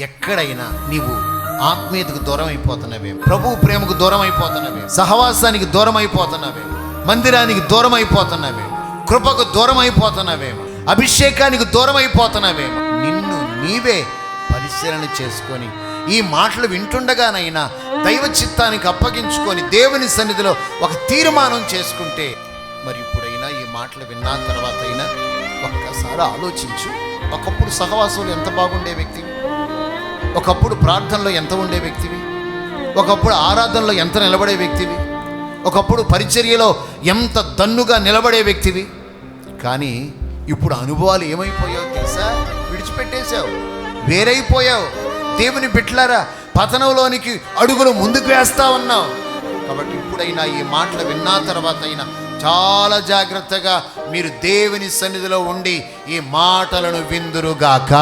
ఎక్కడైనా నీవు ఆత్మీయతకు దూరం అయిపోతున్నావే, ప్రభు ప్రేమకు దూరం అయిపోతున్నావే, సహవాసానికి దూరం అయిపోతున్నావే, మందిరానికి దూరం అయిపోతున్నావే, కృపకు దూరం అయిపోతున్నావేమో, అభిషేకానికి దూరం అయిపోతున్నావేమో, నిన్ను నీవే పరిశీలన చేసుకొని ఈ మాటలు వింటుండగానైనా దైవ చిత్తానికి అప్పగించుకొని దేవుని సన్నిధిలో ఒక తీర్మానం చేసుకుంటే, మరి ఇప్పుడైనా ఈ మాటలు విన్న తర్వాత అయినా ఒక్కసారి ఆలోచించు. ఒకప్పుడు సహవాసంలో ఎంత బాగుండే వ్యక్తివి, ఒకప్పుడు ప్రార్థనలో ఎంత ఉండే వ్యక్తివి, ఒకప్పుడు ఆరాధనలో ఎంత నిలబడే వ్యక్తివి, ఒకప్పుడు పరిచర్యలో ఎంత దన్నుగా నిలబడే వ్యక్తివి. కానీ ఇప్పుడు అనుభవాలు ఏమైపోయావు తెలుసా? విడిచిపెట్టేశావు, వేరైపోయావు. దేవుని బిడ్డలారా, పతనంలోనికి అడుగులు ముందుకు వేస్తా ఉన్నావు. కాబట్టి ఇప్పుడైనా ఈ మాటలు విన్నా తర్వాత అయినా చాలా జాగ్రత్తగా మీరు దేవుని సన్నిధిలో ఉండి ఈ మాటలను విందురుగాక.